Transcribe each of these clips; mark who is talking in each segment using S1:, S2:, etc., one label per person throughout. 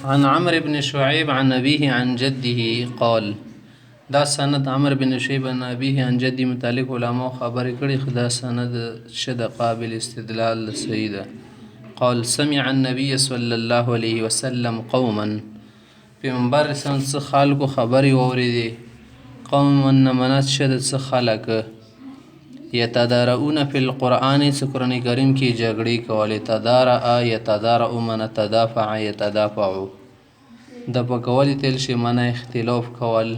S1: عن عمرو بن شعيب عن أبيه عن جده قال دا سند عمرو بن شعيب عن أبيه عن جده متعلق علماء خبر کړي خدا سند شد قابل استدلال سیده قال سمع النبي صلى الله عليه وسلم قوما پیغمبر سن خلق خبري اوریدي قوما منات شد خلق يتدارؤون في القرآن قرآن کریم کی جګړې کولې تدارأ يتدارأ من تدافع يتدافع د پکول تل شي من اختلاف کول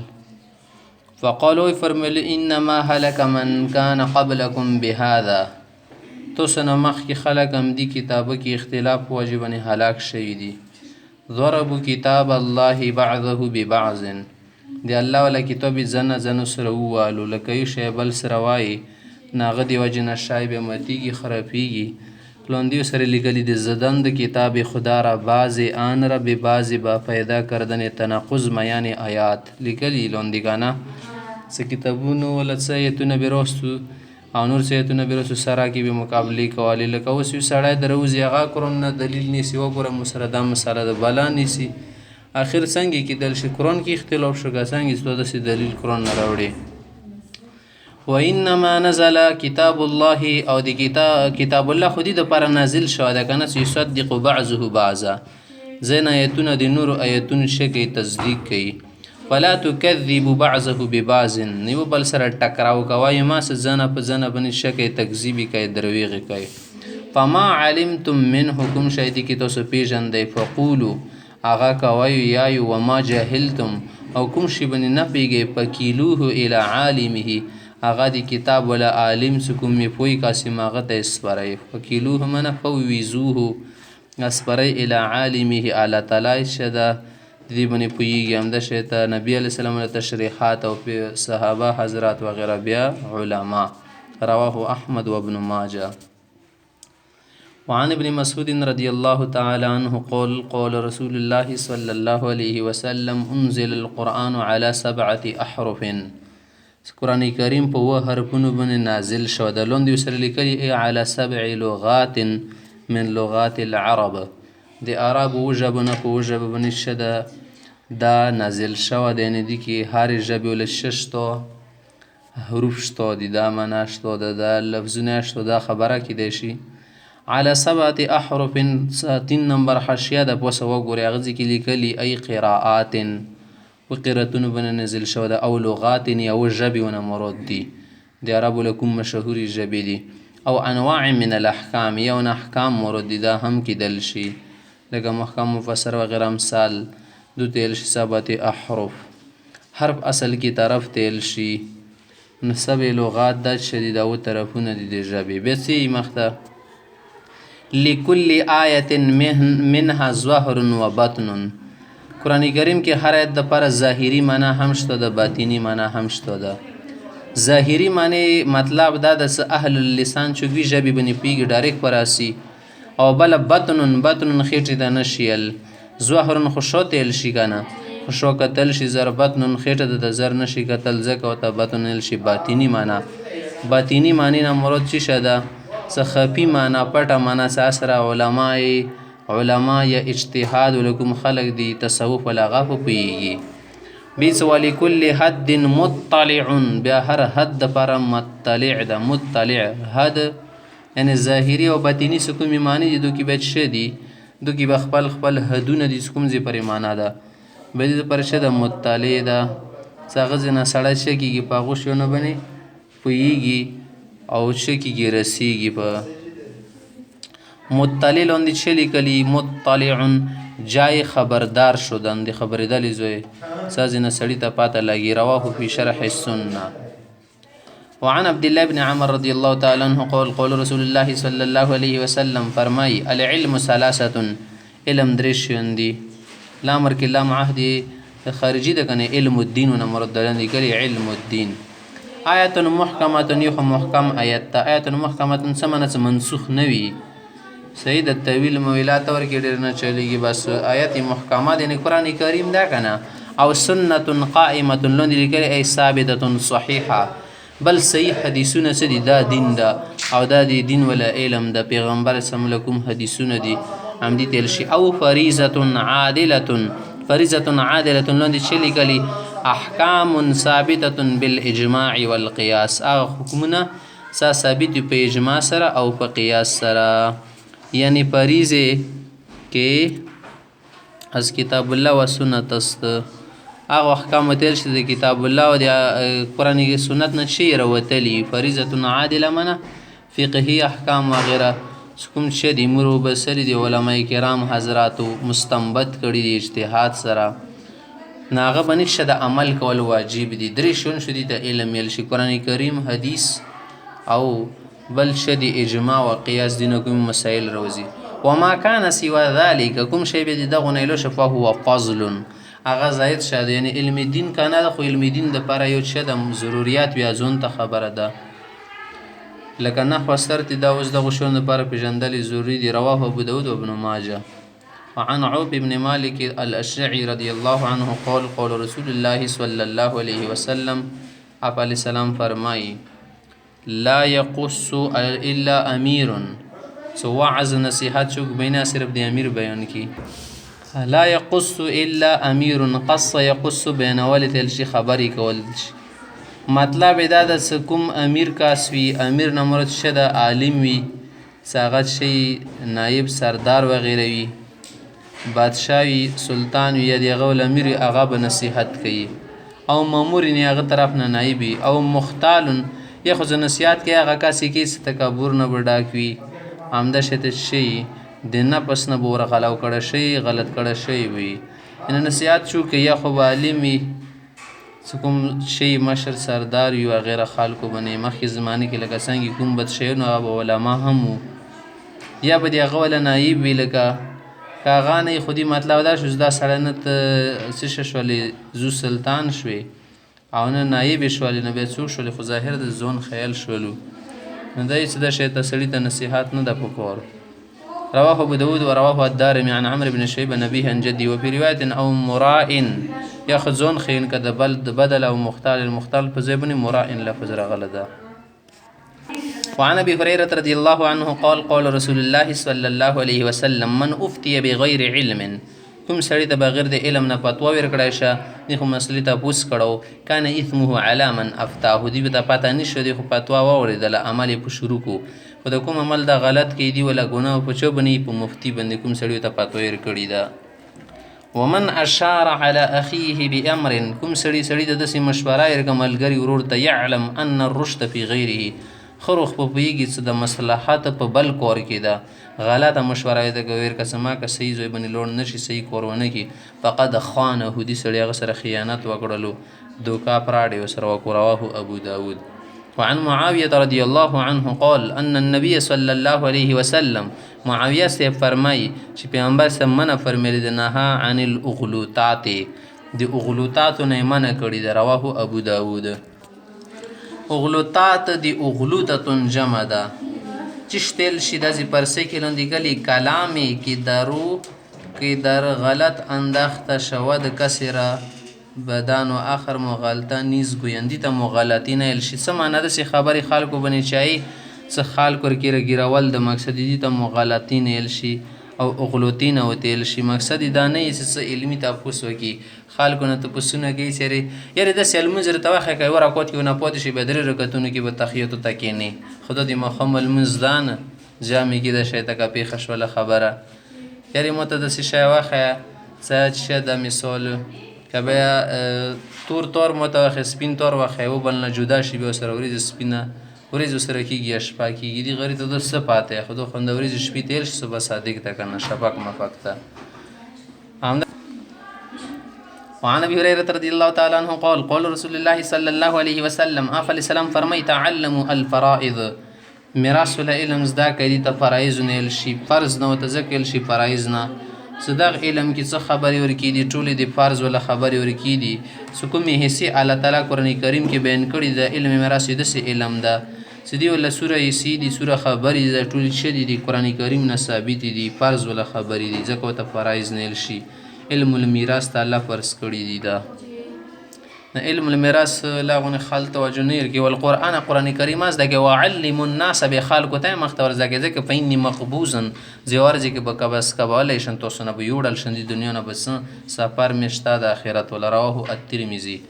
S1: فقالوا فرمل انما هلك من كان قبلكم بهذا تو سن مخ کی خلق هم دی کتاب کی اختلاف واجبن هلاك شوی دي ضربوا كتاب الله بعضه ببعض دی الله ولا کتاب زن سره والو لکه شی بل سره وای ناغه دی وجنه شایب متیږي خرابېږي لوندیو سره لیکلي د زدن د کتاب خدا را بعضی آن را به بعضی با پیدا کردن تناقض میان آیات لیکلي لوندګانا څه کتابونو ولا څه ایتونه بیرستو او نور څه ایتونه بیرستو سره کې به مقابله کولې لکه اوس یو سړی دروځي هغه قرآن دلیل نیسی وګوره مسردا مساله د بلا نیسی اخر څنګه کې دل شي قرآن کې اختلاف شوګه څنګه ستاسو دلیل قرآن نه راوړي وانما نزل كتاب الله او د کتاب الله خودی د پر نازل شو دا کنه یصدق بعضه بعضا زین آیتونه د نور آیتون شکی تصدیق کوي ولا تكذب بعضه ببعض نیو بل سره ټکراو کوي ما زنه په زنه باندې شکی تکذیب کوي درویغه کوي فما علمتم من حکم شهدی کی تاسو پیژندې فقولوا اغا کوي یا وما جهلتم او کوم شی باندې نه پیږي پکیلوه الی عالمه هغه د کتاب ولا عالم سکم می پوی قاسم هغه ته اسپرای وکیلوه من فویزوه اسپرای الی عالمه اعلی تعالی شدا دی بنی پویږي هم د شیطان نبی علی السلام تشریحات او صحابه حضرات وغیرہ بیا علما رواه احمد وابن ماجه وعن ابن مسعود رضی الله تعالی عنه قال رسول الله صلی الله علیه وسلم انزل القرآن على 7 احرف قرآن کریم په و حرفونو باندې نازل شو د لوندې سره لیکلي على 7 لغات من لغات العرب د عرب وجبنه په وجب باندې شده دا نازل شو د نه دي کې هر ژبه ول ششتو حروف شتو دي دا معنا شتو د لفظونه شتو دا خبره کې دی شي على 7 احرف 3 نمبر حاشیه د پوسه وګوري غزي کې لیکلي ای قراءات وقراتون بنا نزل شو دا او لغات او جبی ونه مراد دي د عربو لکم مشهوري جبی دي او انواع من الاحکام یون احکام مراد دي دا هم کې دل شي لکه محکم مفسر وغیرہ مثال دو تیل شي 7 احرف حرف اصل کی طرف تیل شي نسب لغات د شدید او طرفونه دي د جبی بسی مخته لكل آیه منها ظاهر وباطن قرآن کریم کې هر آیت د پر ظاهری معنی هم شته د باطینی معنی هم شته ده ظاهری معنی مطلب دا د اهل اللسان چوي ژبه بنی پیګ ډایرک پراسی او بل باطن خېټه د نشیل ظاهر خوشوت ال شي کنه خوشو کتل شي ضربتن خېټه د زر نشي کتل زکه او ته باطن ال شي باطینی معنی نه مراد چی شده سخفی معنی پټه معنی ساسره علماء یا اجتهاد ولکم خلق دی تصوف ولا پیږي بیس ولی کل حد مطلع بیا هر حد پر مطلع ده مطلع حد یعنی ظاهری او باطینی سکوم معنی دي دو کی بچ شدي دو کی بخپل خپل حدونه دي سکوم زی پر معنا ده به دې پر شد مطلع ده څنګه نه سړی شي کی پاغوشونه بني پیږي او شي کی رسیږي په مطلع لوندې چلی کلی مطلع جای خبردار شدن دی خبردلی زوی سازینه سړی ته پاته لګي رواه فی شرح السنه وعن عبد الله بن عمر رضی الله تعالی عنہ قال رسول الله صلی الله علیه وسلم فرمای العلم ثلاثه علم درشون دی لامر کې لام عهد خارجی ده کنه علم الدین و مرد کلی علم الدین آیت محکمه یو محکم آیت محکمه سمنه منسوخ نوی سید الطویل مویلات ورکی ډیر نه چلیږي بس آیت محکمات یعنی قرآن کریم دا کنه او سنت قائمه لون لیکل ای ثابته صحیحه بل صحیح حدیثونه سدي دا دین دا او دا دی دین ولا علم د پیغمبر صلی الله علیه وسلم حدیثونه دي عمدي تیل شي. او فریضة عادلة لاندې چې لیکلي احکام ثابته بالاجماع والقیاس، هغه حکمونه ثابت په اجماع سره او په قیاس سره. یعنی فریضه کې از کتاب الله و سنت است، هغه احکام تل چې د کتاب الله او د قرآن سنت نه شي راوتلي. فریضة عادله منه فقهي احکام وغیره کوم چې د مرو بسری د علماء کرام حضراتو مستنبط کړي دي اجتهاد سره، ناغه بنشه د عمل کول واجب دي. درې شون شدي د علم یل شي قرآن کریم، حدیث او بل شدي اجماع و قیاس دینه کوم مسائل روزي. وما كان سوى ذلك کوم شی به دغه نه له شفا هو فضل، هغه زائد شاده. یعنی علم دین کنه خو علم دین د پر یو څه د ضرورت بیا ځون ته خبره ده. لکه نحو سرت دا اوس د غشون لپاره پیژندل ضروری دی. رواه ابو داود و ابن ماجه. وعن عوف بن مالك الأشعري رضي الله عنه قال قال رسول الله صلى الله عليه وسلم، آپ علیہ السلام فرمائی لا يقص الا امیر، سو وعظ نصیحت چوک بینا صرف دی امیر بیان کی. لا يقص الا امیر، قص يقص بینول تل شي خبری کول شي. مطلب دا د کوم امیر کاس وي، امیر نه مراد شده عالم وي، ساغت شي نایب سردار وغیره وي، بادشاه وي، سلطان وي، دغه ول امیر هغه به نصیحت کوي. او مامور نه هغه طرف نه نایب وي. او مختال یا خو نصیحت کوي هغه کاسي کې تکبر نه بډاک وي، عمده شته شي د نفس نه بور غلاو کړه شي، غلط کړه شي وي. ان نصیحت شو کې یا خو عالم وي، کوم شی مشر سردار یو غیره خلکو باندې مخکې زمانه کې لکه څنګه کوم بد شی نو اب علما هم یا به دی غول نایب وی لکه کاغانه خودی مطلب دا شو دا سړنت څه شولې زو سلطان شوي او نه نایب شولې نه به څو شولې خو ظاهر د زون خیال شولو نو دای څه د شی تسلی ته نصيحت نه د پکور. رواه ابو داود ورواه الدارمي عن عمرو بن شيبة نبيه عن جدي. وفي رواية او مراء ياخذون خين كذا بدل او المختال فزبني مراء لفظ رغلدا. وعن ابي هريرة رضي الله عنه قال قال رسول الله صلى الله عليه وسلم من افتي بغير علم، کوم سړی ته بغیر د علم نه فتوا ورکړای شه دی خو مسلې ته پوس کړو کان اثمه علی من افتاه، دی به پته نشو دی خو فتوا واوریدله عمل په شروع کو خو د کوم عمل دا غلط کې دی ولا ګناه په چو بنې په مفتی باندې کوم سړی ته فتوا ورکړی دا. ومن اشار على اخيه بامر، کوم سړی د داسې مشوره ورکړه ملګری ورور ته يعلم ان الرشد في غيره، خروخ په پیږي چې د مصلحت په بل کور کې ده غلطه مشوره د ګویر کسما که صحیح زوی بنې لوړ نشي صحیح کورونه کی فقد خانه دي سړی هغه سره خیانت وکړلو دوکا پراډي وسره وکړوه ابو داود. وعن معاوية رضي الله عنه قال ان النبي صلى الله عليه وسلم، معاویه سے فرمای چې پیغمبر سمنه فرمایلی د نها عن الاغلوطات، د اغلوطات نه منع کړی د رواه ابو داود. اغلوطات دی اغلوطتون جمع ده چشتل شي دازی پرسه کې لندې کلی کلامی کې درو کې در غلط انداخته شود کسره بدن و آخر مغالطه نیز گویندی تا مغالطی نه الشي. څه معنی ده چې خبرې خلکو بنی چای څه خلکو ورکې ګیرول د مقصد دي ته مغالطی نه الشي او اغلوطی نه وتل شي. مقصد دا نه چې علمي تاسو وکي خلکو نه تاسو کوي سره یاره د سلمزر توخه کوي ورا کوت کې نه پوت شي بدر رکتونه کې به تخیط تکینی خدا دې مخمل مزدان جامع کې د شیطه کا پیخ شوله خبره یاره متدس شی واخه څه د مثال کبه تور متوخ سپین تور واخه او بل نه جدا شي به سره ورې سپینه ورځ سره کېږي شپه کېږي دی غری ته د څه پاته خو خو د ورځ شپې تل صبح صادق ته کنه شفق مفقته. وعن ابي هريره رضي الله تعالى عنه قال قال رسول الله صلى الله عليه وسلم افل السلام فرمي تعلموا الفرائض، میراث العلم زدا کړي ته فرایض نه شي فرض نه تذکل شي فرایض نه صدق علم کې څه خبري ورکی دي ټول دي فرض ولا خبري ورکی دي سکومي حصے الله تعالی قران کریم کې بیان کړي د علم میراث د سه علم ده سدي ولا سوره یسی دي سوره خبري د ټول شدي دي قران کریم نه ثابت دي فرض ولا خبري دي ځکه ته فرایض نه شي علم المیراث ته الله فرض کړی دي دا. علم الميراث لاغون خال توجه نیر کې والقرآن قرآن کریم از دغه وعلم الناس به خلق ته مختور زګه ځکه فإني مقبوزن زیورځي کې بکبس کباله شن تو سن به یوړل شن د دنیا نه بس سفر مشتا د اخرت ول رواه الترمذي.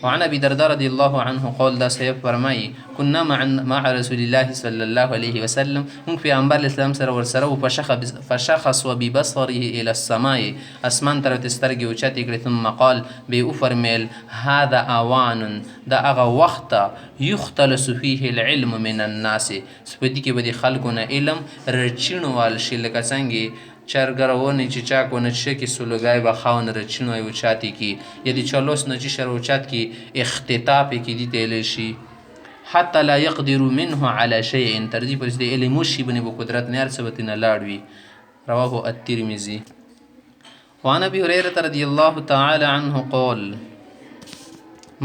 S1: وعن ابي الدرداء رضي الله عنه قال دا سيف فرمای كنا مع رسول الله صلى الله عليه وسلم هم في انبار الاسلام سره ورسره فشخص وببصره الى السماء اسمان تر تسترګي او چتی کړ ثم قال به فرمل هذا اوان دا هغه وخت يختلس فيه العلم من الناس سپدي کې به خلکونه علم رچینوال شي لکه څنګه چرګرونی چې چاکونه چې کې سولګای به خاون رچینو او چاتی کې یدي چلوس نه چې شرو چات کې اختطاف کې دي تل شي حتى لا يقدر منه على شيء ترجی پر دې علم شي بنه په قدرت نه ارسبتنه لاړوي رواه الترمذي. وعن ابي هريره رضي الله تعالى عنه قال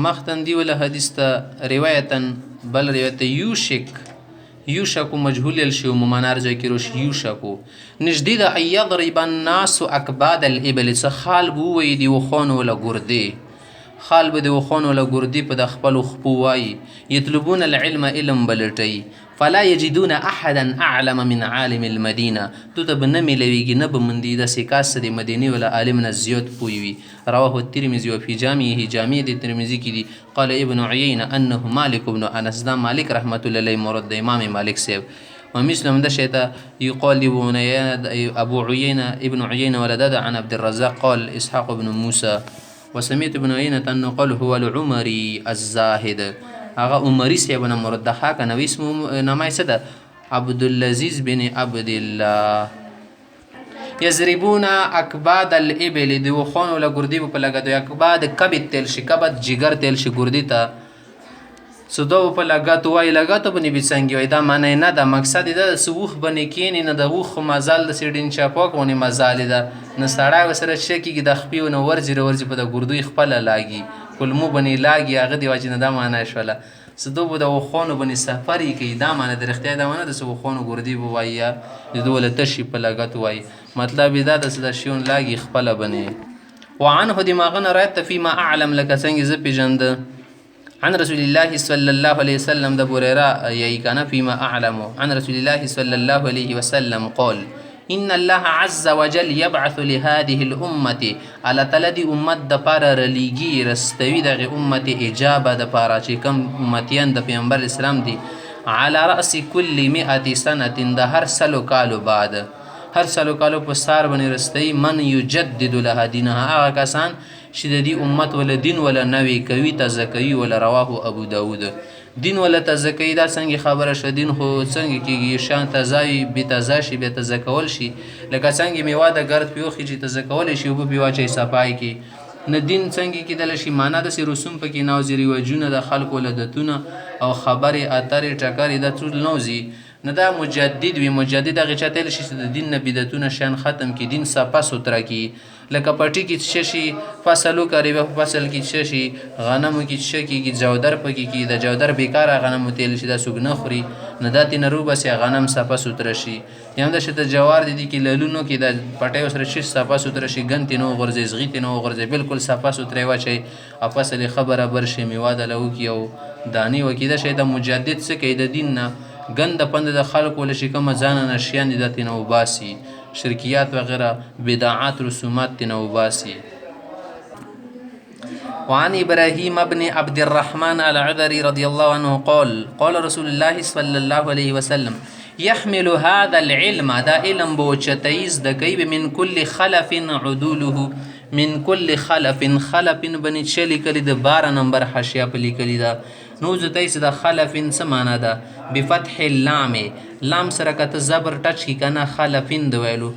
S1: مختن دی ولا حدیث ته روایتا بل روایت یوشکو مجهول الشی ومنار ځای کې روش یوشکو نږدې د ایضرب الناس اکباد الابل څه خال بو وی دی وخون ولا ګردې خال به د وخون ولا ګردې په د خپل خپو وای یطلبون العلم علم بلټي فلا يجدون احدا اعلم من عالم المدينه تو ته بنه ملويږي نه بمندي د سکاس د مدینه ولا عالم نه زیات پوي رواه الترمذي وفي جامعه جامع الترمذي کې دي قال ابن عيينة انه مالك بن انس دا مالك رحمه الله عليه مرد امام مالك سيف ومثلهم ده شيء يقال ابو عيينة ابن عيينة ولدد عن عبد الرزاق قال اسحاق بن موسى وسميت ابن عيينة انه قال هو العمري الزاهد هغه عمری سیبونه مرده کنه اسمه نامه څه ده عبدالعزیز بن عبد الله یضربون اکباد الابل دی وخون ولا ګردی په لګدو اکباد کبد تل شي کبد جگر تل شي ګردی ته سدو په لګاتو وای لګاتو بنی بيڅنګ وای دا معنی نه دا مقصد دا سوخ بنی کین نه د وخ مزال د سیډین چاپاک ونی مزال ده نه سړی وسره شکی کی د خپیو نو ورځي په د ګردوی خپل لاګي کلمو بنی لاګي هغه دی واجب نه دا معنی شوله سدو بو د وخونو بنی سفری کی دا معنی د اختیار دا معنی د سو وخونو ګردی بو وایا د دوله تشی په لګاتو وای مطلب دا د سدا شیون لاګي خپل بنی وعنه دماغنا رات فيما اعلم لك څنګه ز پیجند عن رسول الله صلى الله عليه وسلم ده بريرا يي كان فيما أعلم عن رسول الله صلى الله عليه وسلم قال إن الله عز وجل يبعث لهذه الأمة على تلدي أمت ده پارا رليگي رستوي ده أمت إجابة ده پارا چه كم أمتيان ده پیغمبر اسلام دي على رأس كل 100 سنة ده هر سلو کالو بعد هر سلو کالو په سار بني رستوي من يجدد لها دينها آغا کسان چې د دې امت ولا دین ولا نوی کوي تزکوي ولا رواه ابو داود دین ولا تزکوي دا څنګه خبره شه دین خو څنګه کېږي شان تزای به تزاشي به تزکول شي لکه څنګه میوه د ګرد پیوخي چې تزکول شي او به واچي صفای کې نه دین څنګه کېدل شي معنا د رسوم پکې ناوزري وجونه د خلکو ولادتونه او خبره اترې ټکرې د ټول نوزي نه دا مجدد وي مجدد هغه چاته شي د دین نه بدعتونه شان ختم کی دین صفه ستره کی لکه پټی کې شي فصلو کوي په فصل کې شي غنمو کې شي کې جودر پکې کې د جودر بیکاره غنمو تیل شي د سګنه خوري نه داتې نه روبه سي غنم صفه ستره شي یم د شته جوار دي کې لالونو کې د پټي سره شي صفه ستره شي ګنتی نو غرزي زغیت نو غرزي بالکل صفه ستره واچي افصل خبره برشي میواده لو کې او دانی وکي د شه د مجدد څخه کې د دین نه گند پند د خلق ول شي کوم ځان نشيان دي د تنو باسي شرکیات وغیرہ بدعات رسومات تنو باسي. وعن ابراهيم بن عبد الرحمن العذري رضي الله عنه قال قال رسول الله صلى الله عليه وسلم يحمل هذا العلم دا علم بوچتیز د کیب من كل خلف عدوله من كل خلف بني چلی کلی د 12 نمبر حاشیه په لیکلی دا نو زتیس د خلفن سمانا دا بفتح اللام لام سره کته زبر ټچ کی کنه خلفن د ویلو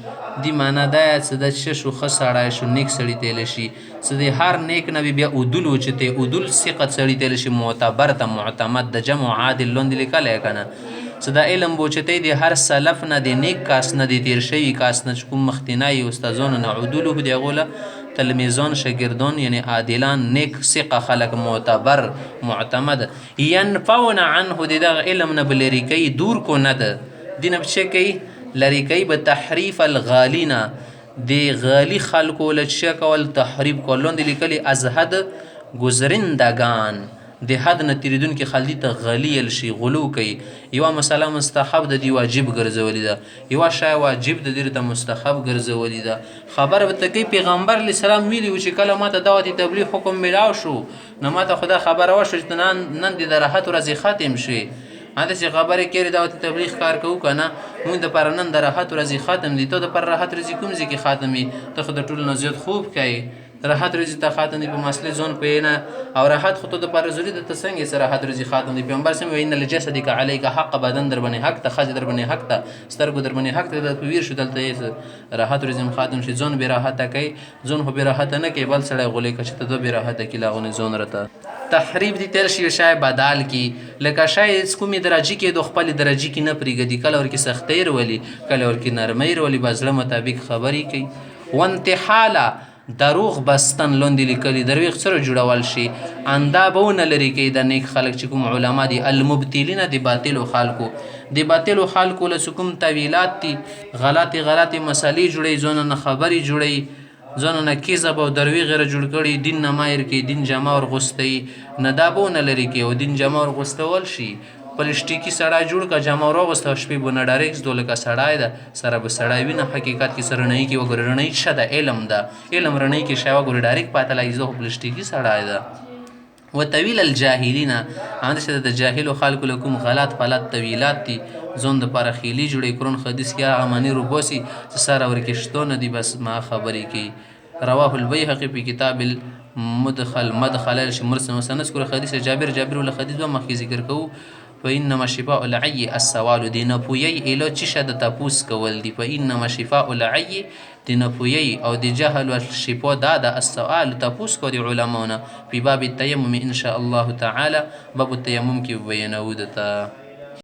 S1: دی معنا دا چې د ششو خسړای شو نیک سړی تل شي چې د هر نیک نبی بیا ودل وچته ودل ثقه سړی تل شي معتبر ته معتمد د جمع عادل لوند لیکل کنه چې دا علم بوچته دی هر سلف نه دی نیک کاس نه دی تیر شوی کاس نه کوم مختنای استادونو نه عدوله دی غوله تلمیزان شاگردان یعنی عادلان نیک ثقه خلق معتبر معتمد ينفون عنه د علم نه بلری کوي دور کو نه ده دین بچ کوي لری کوي به تحریف الغالینا دی غالی خلق ول شک ول تحریف کولون دی لیکلی ازهد ګزرندگان د حد نه تېرېدونکي خلدي ته غلیل شي، غلو کوي. یوه مسله مستحب د دې واجب ګرځولې ده، یوه شی واجب د دې ته مستحب ګرځولې ده. خبره به ته کوي پیغمبر علیه السلام ویلي وو چې کله ما ته دعوت تبلیغ حکم میلاو شو نو ما ته خو دا خبره وشوه چې نن دې د راحت ورځې ختم شي. هغسې خبرې کېرې دعوت تبلیغ کار کوو که نه، موږ دپاره نن د راحت ورځې ختم دي. ته دپاره راحت ورځې کوم ځای کې ختم وي؟ ته خو د ټولو نه زیات خوب کوې. راحت ورځې ته ختم دي په مسلې ځون پوهېنه او راحت خو ته دپاره ضروري ده. ته څنګه یې راحت ورځې ختم دي؟ پیغمبر صلی الله علیه وسلم ان لجسدک علیک حق، بدن در باندې حق ته، ښځې در باندې حق ته، سترګو در باندې حق ته. دا په ویر شو دلته یې راحت ورځې هم ختم شي. ځون بې راحته کوي، ځون خو بې راحته نه کوي، بل سړی غولې که چې ته دوه بې راحته کړي لاغونې ځون راته تحریف دي تیر شي شای بدال کی، لکه شای کومې درجې کې د خپل درجې کې نه پرېږدي، کله ورکې سختۍ رولي، کله ورکې نرمۍ رولي، به زړه مطابق خبرې کوي. وانتحاله دروغ بستن لاندې لیکلي دروغ سره جوړول شي، اندا به ونه لري کوي د نیک خلک چې کوم علما دي المبتلین د باطلو خلکو، د باطلو خلکو له کوم تویلات دي، غلطې غلطې مسلې جوړوي، ځانونه نه خبرې جوړوي، ځانونه کذب او درویغ را جوړ کړي، دین نه مایر کوي، دین جامه ورغوستوي، نه دا به ونه لري کوي او دین جامه ورغوستول شي. پلسټیکي سړی جوړ کړه جامه ورواغوسته، شپې به نه ډارېږي دو لکه سړی ده، سره به سړی وي نه، حقیقت کې سره رڼۍ کې وګورې، رڼۍ څه ده؟ علم ده، علم رڼۍ کې شی وګورې ډایرکټ پاته لګي زه خو پلسټیکي سړی ده. وطویل الجاهلین، همداسې د جاهلو خلکو له کوم غلط پلط طویلات دي، ځان دپاره خیلي جوړوي، قرآن حدیث کې هغه معنی روباسي چې سره ورکې شتو نه دي، بس ما خبرې کوي. رواه البیهقي په کتاب المدخل مرسل وسنذكر حدیث جابر ول حدیث به مخکې ذکر کوو. فإنما شفاء العي السوال، د نپویۍ علاج څه شه؟ د تپوس کول دي. فإنما شفاء العي، د نپویۍ او د جهل و شفا دا د السؤال تپوس کو د علماونه. په باب التیمم ان شاء الله تعالی، باب التیمم کې بیانوو دته.